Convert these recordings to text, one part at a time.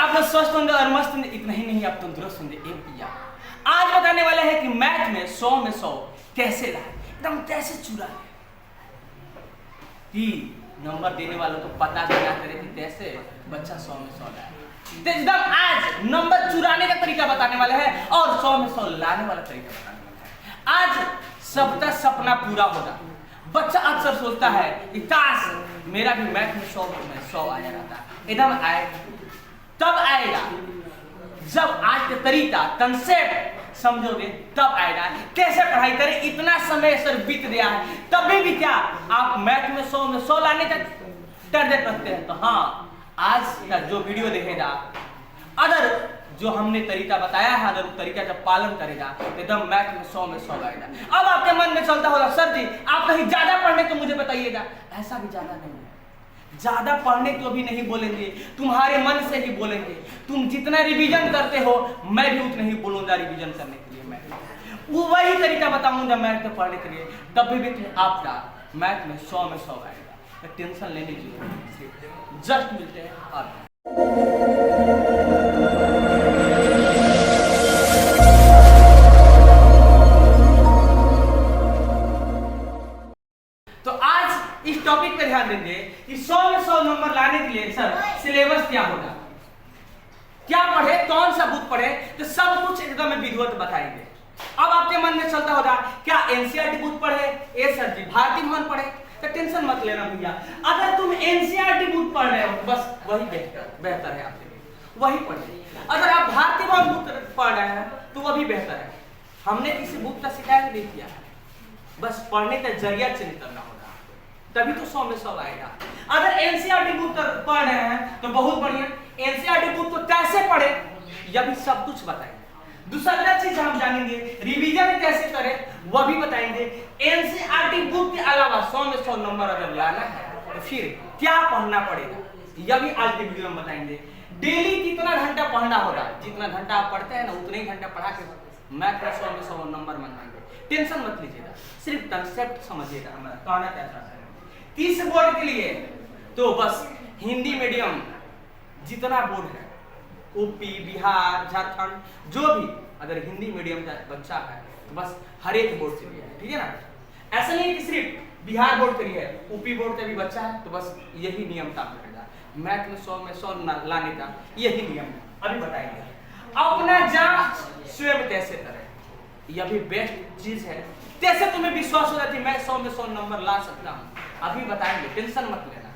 आप लोग स्वस्थ होंगे और मस्त होंगे, इतना ही नहीं आप तंदुरुस्त होंगे। भैया आज बताने वाला है कि मैथ में 100 में 100 कैसे लाए, एकदम कैसे चुरा है कि नंबर देने वालों को पता चला करे कि कैसे बच्चा 100 में 100 लाए। तो एकदम आज नंबर चुराने का तरीका बताने वाला है और 100 में 100 लाने वाला तरीका बताने वाला है। आज सबका सपना पूरा होगा। बच्चा अक्सर सोचता है कि काश मेरा भी मैथ में 100 में 100 आ जाता। एकदम आएगा, तब आएगा जब आज का तरीका कंसेप्ट समझोगे, तब आएगा। कैसे पढ़ाई करें, इतना समय सर बीत गया है तभी भी क्या आप मैथ में 100 में 100 लाने का टारगेट रखते हैं। तो हाँ, आज का जो वीडियो देखेगा, अगर जो हमने तरीका बताया है, अगर उस तरीका का पालन करेगा तो एकदम मैथ में 100 में 100 आएगा। अब आपके मन में चलता होगा सर जी आप कहीं ज्यादा पढ़ने को मुझे बताइएगा। ऐसा भी ज्यादा नहीं है, ज्यादा पढ़ने को भी नहीं बोलेंगे, तुम्हारे मन से ही बोलेंगे। तुम जितना रिवीजन करते हो मैं भी उतना ही बोलूंगा रिवीजन करने के लिए। मैं वो वही तरीका बताऊंगा मैथ में पढ़ने के लिए, तब भी आपका मैथ में 100 में 100 आएगा। तो टेंशन लेने की जरूरत, जस्ट मिलते हैं आप। तो आज इस टॉपिक पे ध्यान देंगे कि 100 में 100 नंबर लाने के लिए सर सिलेबस क्या होगा, क्या पढ़े, कौन सा बुक पढ़े, तो सब कुछ एकदम विधिवत बताएंगे। अब आपके मन में चलता होगा क्या एनसीईआरटी बुक पढ़े, ए सर जी भारती भवन पढ़े, तो टेंशन मत लेना भैया। अगर तुम एनसीईआरटी बुक पढ़ रहे हो बस वही बेहतर है आपके लिए, वही पढ़िए। अगर आप भारती भवन बुक पढ़ रहे हैं तो वह भी बेहतर है। हमने किसी बुक का शिकायत नहीं किया है, बस पढ़ने का जरिया चेंज करना होगा, तभी तो 100 में 100 आएगा। अगर एनसीईआरटी बुक पढ़ रहे हैं तो बहुत बढ़िया, एनसीईआरटी बुक तो कैसे पढ़े यह भी सब कुछ बताएंगे। दूसरा चीज हम जानेंगे रिवीजन कैसे करें वह भी बताएंगे। एनसीईआरटी बुक के अलावा 100 में 100 नंबर अगर लाना है तो फिर क्या पढ़ना पड़ेगा यह भी आज के वीडियो में बताएंगे। डेली कितना घंटा पढ़ना होगा, जितना घंटा आप पढ़ते हैं ना उतने ही घंटा पढ़ा के मैथ में 100 में 100 नंबर मंगाएंगे। टेंशन मत लीजिएगा, सिर्फ कंसेप्ट समझिएगा हमारा कहना क्या चाहता है। 30 बोर्ड के लिए तो बस हिंदी मीडियम जितना बोर्ड है, यूपी बिहार झारखंड जो भी अगर हिंदी मीडियम का बच्चा है तो बस हर एक बोर्ड के लिए है, ठीक है ना। ऐसा नहीं है कि सिर्फ बिहार बोर्ड के लिए है, यूपी बोर्ड का भी बच्चा है तो बस यही नियम काम करेगा। मैथ में 100 में 100 लाने का यही नियम है, अभी बताएंगे। अपना जांच स्वयं कैसे करें यह भी बेस्ट चीज है। कैसे तुम्हें विश्वास हो जाती है मैं 100 में 100 नंबर ला सकता हूँ, अभी बताएंगे। टेंशन मत लेना,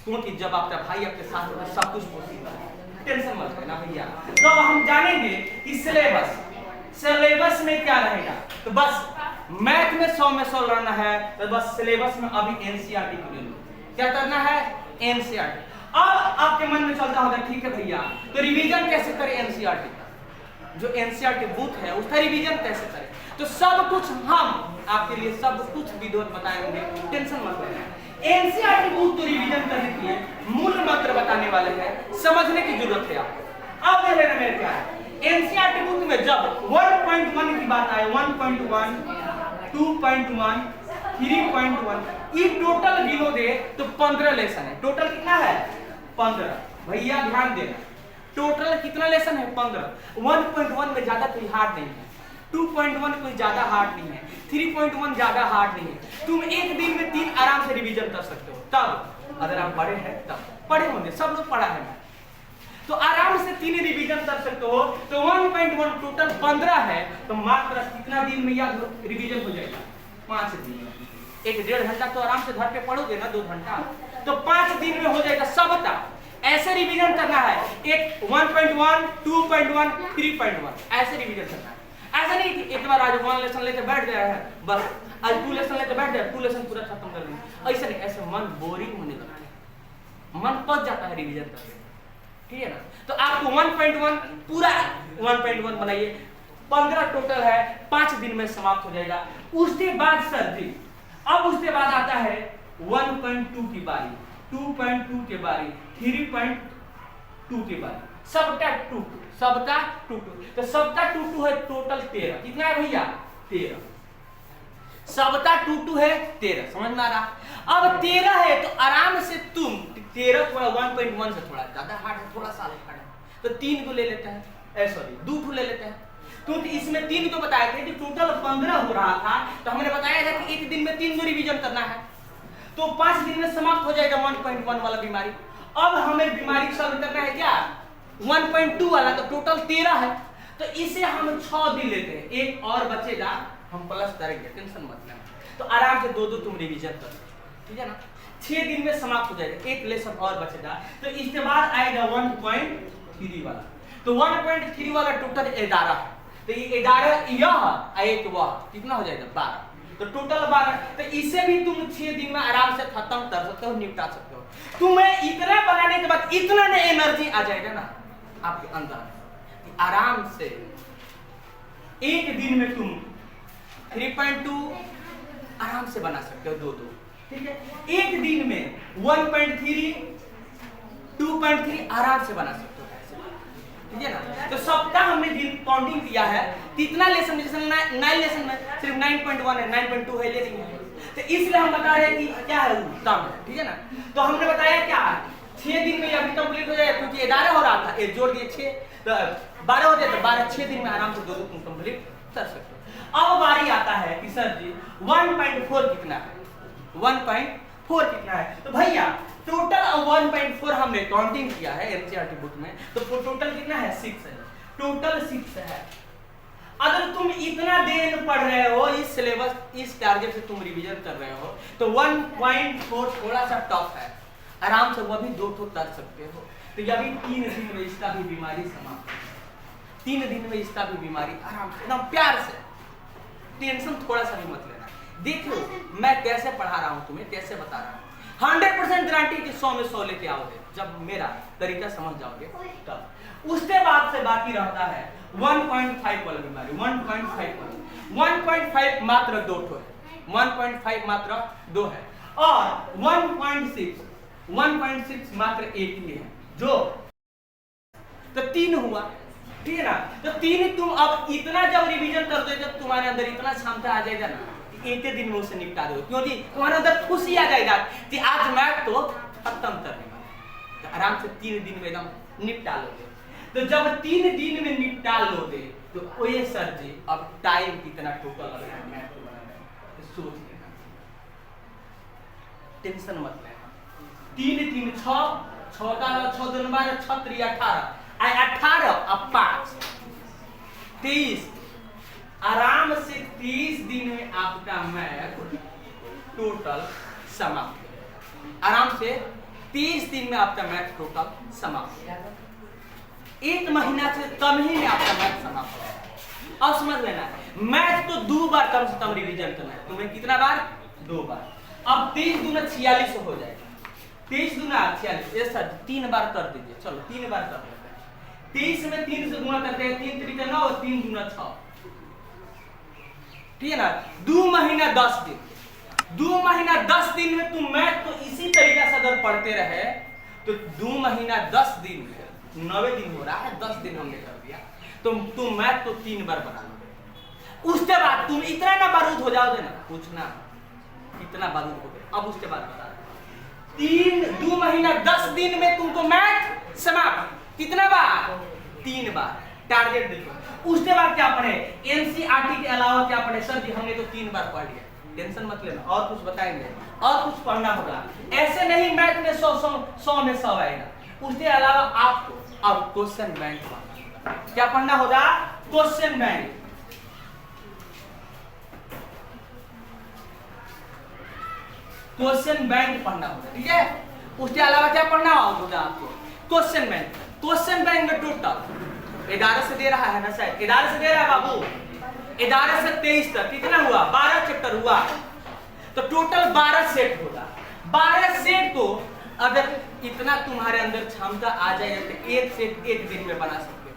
क्योंकि जब आपका भाई आपके साथ होगा सब कुछ पॉसिबल है, टेंशन मत लेना भैया। तो हम जानेंगे कि सिलेबस में क्या रहेगा। तो बस मैथ में 100 में 100 लाना है तो बस सिलेबस में अभी एनसीईआरटी को ले लो। क्या करना है, एनसीईआरटी। अब आपके मन में चलता होगा ठीक है भैया तो रिवीजन कैसे करें एनसीईआरटी का, जो एनसीईआरटी बुक है उसका रिवीजन कैसे करें। तो सब कुछ हम आपके लिए सब कुछ विधिवत बताएंगे, टेंशन मत लेना। एनसीईआरटी बुक तो रिवीजन करने के लिए मूल मंत्र बताने वाले हैं, समझने की जरूरत है आपको। अब देख लेना मेरे क्या है। एनसीईआरटी बुक में जब 1.1 की बात आए, 1.1 2.1 3.1 ये टोटल गिनो दे तो 15 लेसन है। टोटल कितना है 15, भैया ध्यान देना टोटल कितना लेसन है 15। 1.1 में ज्यादा कोई हार्ड नहीं है, 2.1 कोई ज्यादा हार्ड नहीं है, 3.1 ज्यादा हार्ड नहीं है। तुम एक दिन में 3 आराम से रिवीजन कर सकते हो। तब अगर आप पढ़े हैं, तब पढ़े होंगे, सब लोग पढ़ा है तो आराम से 3 रिवीजन कर सकते हो। तो 1.1 टोटल 15 है तो मात्र कितना दिन में यह रिवीजन हो जाएगा, 5 दिन। 1-1.5 घंटा तो आराम से घर पे पढ़ोगे ना, 2 घंटा, तो 5 दिन में हो जाएगा सबका। ऐसे रिवीजन करना है, एक 1.1 2.1 3.1 ऐसे रिवीजन करना है। ऐसा नहीं कि एक बार आज 1 लेसन लेके बैठ गया है बस, आज 2 लेसन लेके बैठ गया 2 लेसन पूरा खत्म कर देंगे, ऐसा नहीं। ऐसे मन बोरिंग होने लगता है, मन पच जाता है रिवीजन करके, ठीक है ना। तो आपको 1.1 पूरा 1.1 बनाइए, 15 टोटल है, 5 दिन में समाप्त हो जाएगा। उसके बाद सर जी अब उसके बाद आता है 1.2 की बारी, 2.2 के बारी, 3.2 के बारी, सबका 2 सबका 2 तो सबका 2 है टोटल 13। कितना है भैया 13, सबका 2 है 13, समझ में आ रहा। अब 13 है तो आराम से तुम 13 थोड़ा 1.1 से थोड़ा ज्यादा हार्ड है, थोड़ा सा हार्ड है, तो 3 को ले लेते हैं, सॉरी 2 को ले लेते हैं। तो इसमें 3 तो बताए थे कि टोटल 15 हो रहा था, तो हमने बताया था कि 1 दिन में 3 रिवीजन करना है, तो 5 दिन में समाप्त हो जाएगा 1.1 वाला बीमारी। अब हमें बीमारी सॉल्व करना है क्या 1.2 वाला, तो टोटल 13 है, तो इसे हम 6 दिन लेते हैं, एक और बचेगा हम प्लस करेंगे, टेंशन मत लेना। तो आराम से 2-2 तुम रिवीजन कर, ठीक है ना। 6 दिन में समाप्त हो जाएगा, एक लेसन और बचेगा, तो इसके बाद आएगा 1.3 वाला। तो 1.3 वाला टोटल 11 है, तो ये 11 यह एक वह कितना हो जाएगा 12, तो टोटल 12। तो इसे भी तुम 6 दिन में आराम से खत्म कर सकते हो, निपटा सकते हो। तुम्हें इतना बनाने के बाद इतना ना एनर्जी आ जाएगा ना आपके अंदर, आराम से एक दिन में तुम 3.2 आराम से बना सकते हो, 2-2, ठीक है। एक दिन में 1.3 2.3 आराम से बना सकते हो, ठीक है ना। तो सप्ताह हमने दिन काउंटिंग दिया है, कितना लेसन, जैसे 9 लेसन में सिर्फ 9.1 है, 9.2 है, ले नहीं है, तो इसलिए हम बता रहे हैं कि क्या है कम है, ठीक है ना। तो हमने बताया क्या 6 दिन में अभी कंप्लीट हो जाएगा, क्योंकि 11 हो रहा था, एक जोड़ दिए 6, तो 12 हो जाए, तो 12 6 दिन में आराम से 2-2 तुम कंप्लीट कर सकते हो। अब बारी आता है कि सर जी 1.4 कितना है, 1.4 कितना है, तो भैया टोटल 1.4 हमने काउंटिंग किया है एनसीईआरटी बुक में, तो टोटल कितना है 6 है, टोटल 6 है। अगर तुम इतना दिन पढ़ रहे हो, इस सिलेबस इस टारगेट से तुम रिवीजन कर रहे हो, तो 1.4 थोड़ा सा टफ है, आराम से वो भी 2 कर सकते हो। तो यह भी 3 दिन में इसका भी बीमारी समाप्त, 3 दिन में इसका भी बीमारी आराम से, एकदम प्यार से, टेंशन थोड़ा सा भी मत लेना। देखो मैं कैसे पढ़ा रहा हूँ, तुम्हें कैसे बता रहा हूँ, 100% गारंटी कि 100 में 100 लेके आओगे, जब मेरा तरीका समझ जाओगे तब। उसके बाद से बाकी रहता है 1.5 वाला बीमारी, 1.5 मात्र 2 है, 1.5 मात्र 2 है, और 1.6 मात्र 1 ही है, जो तो 3 हुआ, ठीक है ना। तो 3 तुम अब इतना जब रिवीजन कर दो, जब तुम्हारे अंदर इतना क्षमता आ जाएगा ना, एक दिन में उसे निपटा दो, क्योंकि तुम्हारे अंदर खुशी आ जाएगा कि आज मैथ तो खत्म करने वाला, तो आराम से 3 दिन में एकदम निपटा लोगे। तो जब 3 दिन में निपटा लोगे, तो ओए सर जी अब टाइम कितना टोटल लगेगा मैथ को बनाने में, तो सोच लेना, टेंशन मत लेना। 3 3 6 6 का 6 2 12 6 3 18 18 अब 5 23, आराम से 30 दिन में आपका मैथ टोटल समाप्त, आराम से 30 दिन में आपका मैथ टोटल समाप्त, 1 महीना से कम ही में आपका मैथ समाप्त हो जाएगा। अब समझ लेना, मैथ तो 2 बार कम से कम रिवीजन करना है तुम्हें, कितना बार 2 बार। अब 23 दूना 46 हो जाएगा, 23 दूना 46, ये सर 3 बार कर दीजिए, चलो 3 बार कर लेते हैं। 23 में 3 से गुणा करते हैं, 3 3 9 और 3 दूना 6, ठीक है ना। 2 महीना 10 दिन, 2 महीना 10 दिन में तुम मैथ तो इसी तरीके से अगर पढ़ते रहे, तो 2 महीना 10 दिन में 9 दिन हो रहा है, 10 दिन हमने कर दिया, तो तुम मैथ तो 3 बार बना लो। उसके बाद तुम इतना ना बारूद हो जाओगे ना, पूछना इतना बारूद हो गए। अब उसके बाद बता 2 महीना 10 दिन में तुमको मैथ समाप्त, कितना बार 3 बार, टारगेट देखो। उसके बाद क्या पढ़े, एनसीईआरटी के अलावा क्या पढ़े, सर जी हमने तो 3 बार पढ़ लिया, टेंशन मत लेना, और कुछ बताएंगे, और कुछ पढ़ना होगा। ऐसे नहीं मैथ में 100 में 100 आएगा, उसके अलावा आपको अब क्वेश्चन बैंक पढ़ना, क्या पढ़ना होगा, क्वेश्चन बैंक। क्वेश्चन बैंक पढ़ना होगा, ठीक है। उसके अलावा क्या पढ़ना होगा आपको, क्वेश्चन बैंक। क्वेश्चन बैंक में टोटल 11 से दे रहा है ना शायद, 11 से दे रहा है बाबू, 11 से 23 तक कितना हुआ, 12 चैप्टर हुआ, तो टोटल 12 सेट होगा। 12 सेट को अगर इतना तुम्हारे अंदर क्षमता आ जाएगा, तो 1 सेट 1 दिन में बना सकते हो।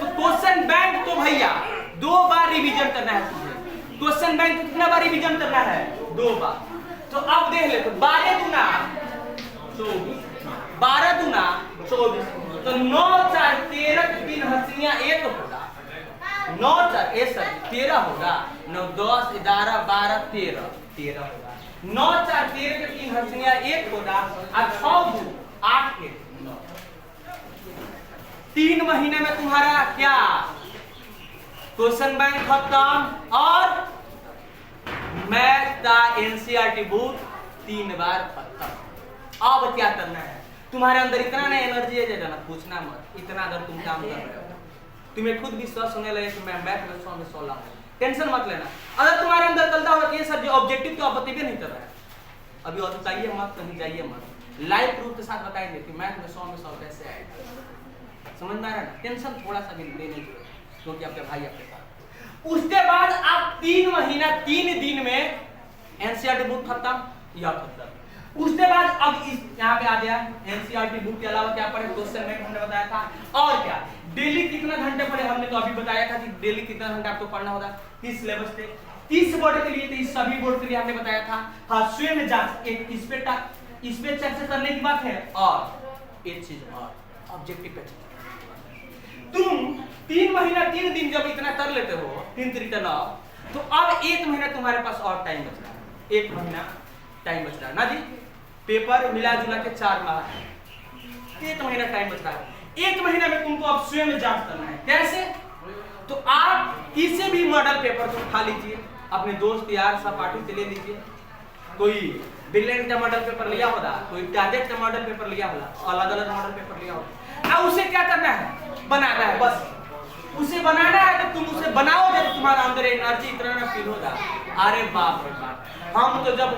तो क्वेश्चन बैंक तो भैया 2 बार रिवीजन करना है तुझे, क्वेश्चन बैंक तो कितना बार रिवीजन करना है, 2 बार। तो अब देख ले, तो 12 दूना 24, 12 दूना 24, तो 9 4 13 3 हंसियां 1 होगा, 9 4 13 होगा, 9 10 11 12 13 होगा, 9 4 13 के 3 हंसियां 1 होगा, और 6 2 8 1 9, 3 महीने में तुम्हारा क्या क्वेश्चन बैंक खत्म और मैथ का एनसीईआरटी बुक 3 बार खत्म। अब क्या करना है? तुम्हारे अंदर इतना ना एनर्जी है जाना, पूछना मत। इतना अगर तुम काम कर रहे हो, तुम्हें खुद विश्वास होने लगे कि मैं मैथ में 100 में 100 लाऊंगा, टेंशन मत लेना। अगर तुम्हारे अंदर चलता होगा कि ये सब जो ऑब्जेक्टिव तो आप भी नहीं कर रहे हैं, अभी और बताइए मत, कहीं जाइए मत, लाइव प्रूफ के साथ बताएंगे कि मैथ में 100 में 100 कैसे आएगा। समझ में आ रहा है ना? टेंशन थोड़ा सा भी लेने की, क्योंकि आपके भाई आपके साथ। उसके बाद आप 3 महीना 3 दिन में एनसीईआरटी बुक खत्म या खत्म। उसके बाद अब इस यहाँ पे आ गया एनसीईआरटी बुक के अलावा क्या पढ़े, क्वेश्चन बैंक हमने बताया था, और क्या डेली कितना घंटे पढ़े हमने तो अभी बताया था कि डेली कितना घंटा आपको पढ़ना होगा। 30 सिलेबस थे, 30 बोर्ड के लिए थे, इस सभी बोर्ड के लिए हमने बताया था। हाँ, स्वयं जांच एक इस पे चर्चा करने की बात है, और एक चीज और ऑब्जेक्टिव पे तुम 3 महीना 3 दिन जब इतना कर लेते हो 3 तरीका 9, तो अब 1 महीना तुम्हारे पास और टाइम बच रहा है। 1 महीना टाइम बच रहा है ना जी। पेपर मिला जुला के 4 माह, 1 महीना टाइम बच रहा है। 1 महीना में तुमको अब स्वयं जांच करना है। कैसे? तो आप किसी भी मॉडल पेपर को उठा लीजिए, अपने दोस्त यार सहपाठी से ले लीजिए। कोई ब्रिलियंट का मॉडल पेपर लिया होगा, कोई टारगेट का मॉडल पेपर लिया होगा, अलग अलग मॉडल पेपर लिया होगा। अब उसे क्या करना है? बनाना है। बस उसे बनाना है, तो तुम उसे बनाओगे तो तुम्हारा अंदर एनर्जी इतना ना फील होगा, अरे बाप रे बाप, हम तो जब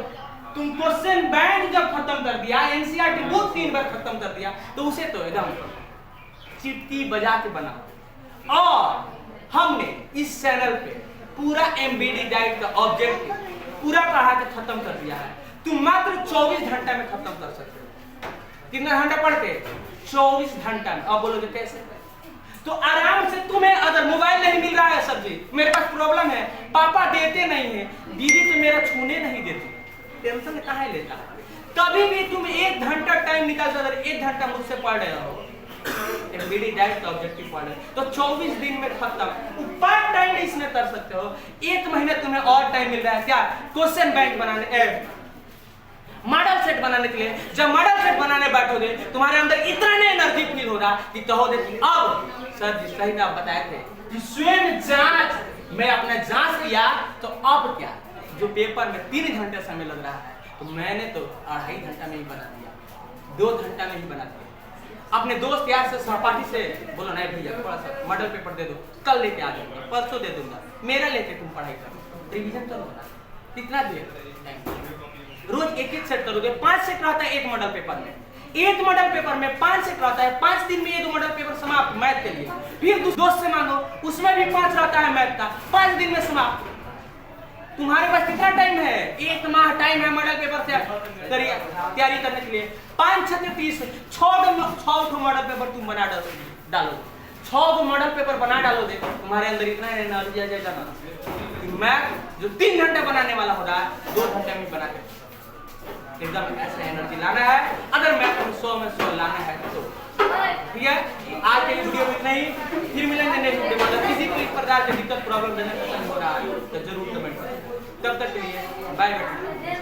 तुम क्वेश्चन बैंक जब खत्म कर दिया, एनसीईआरटी बुक 3 बार खत्म कर दिया, तो उसे तो एकदम चिट्टी बजा के बनाओ। और हमने इस चैनल पे पूरा एमबीडी डाइट का ऑब्जेक्टिव पूरा पढ़ा के खत्म कर दिया है। तुम मात्र 24 घंटा में खत्म कर सकते हो। कितना घंटा पढ़ के? 24 घंटा में। अब बोलोगे कैसे? तो आराम से तुम्हें अगर मोबाइल नहीं मिल रहा है, सब्जी मेरे पास प्रॉब्लम है, पापा देते नहीं है, दीदी तो मेरा छूने नहीं देती, टेंशन कहाँ लेता? कभी भी तुम 1 घंटा टाइम निकाल कर अगर 1 घंटा मुझसे पढ़ रहे हो, एमबीडी डाइट का ऑब्जेक्टिव पढ़ रहे हो, तो 24 दिन में खत्म। पार्ट टाइम इसमें कर सकते हो। 1 महीने तुम्हें और टाइम मिल रहा है क्या? क्वेश्चन बैंक बनाने, मॉडल सेट बनाने के लिए। जब मॉडल सेट बनाने बैठोगे, तुम्हारे अंदर इतना एनर्जी फील होगा कि कहोगे कि अब सर जिस सही में आप बताए थे कि स्वयं जांच में अपना जांच किया, तो अब क्या जो पेपर में 3 घंटे समय लग रहा है, तो मैंने तो 2.5 घंटा में ही बना दिया, 2 घंटा में ही बना दिया। अपने दोस्त यार से सहपाठी से बोलो, नहीं भैया थोड़ा सा मॉडल पेपर दे दो, कल लेके आ जाऊंगा, परसों दे दूंगा, मेरा लेके तुम पढ़ाई करो, रिवीजन करो ना। कितना देर? रोज 1-1 सेट करोगे, 5 सेट रहता है एक मॉडल पेपर में। एक मॉडल पेपर में 5 सेट रहता है, 5 दिन में ये 2 मॉडल पेपर समाप्त मैथ के लिए। फिर दोस्त से मांगो, उसमें भी 5 रहता है मैथ का, 5 दिन में समाप्त। तुम्हारे पास कितना टाइम है? 1 माह टाइम है मॉडल पेपर से तैयारी करने के लिए। 5-6 30, 6 मॉडल पेपर तुम बना डालो, 6 मॉडल पेपर बना डालोगे, तुम्हारे अंदर इतना एनर्जी आ जाएगा ना कि मैथ जो 3 घंटे बनाने वाला हो रहा है 2 घंटे में बना के एकदम ऐसा एनर्जी लाना है। अगर मैथ में 100 में 100 लाना है तो ठीक है। आज के वीडियो में इतना ही, फिर मिलेंगे नेक्स्ट वीडियो में। किसी को इस प्रकार की दिक्कत प्रॉब्लम हो रहा है तो जरूर कमेंट करें। तब तक के लिए बाय बाय।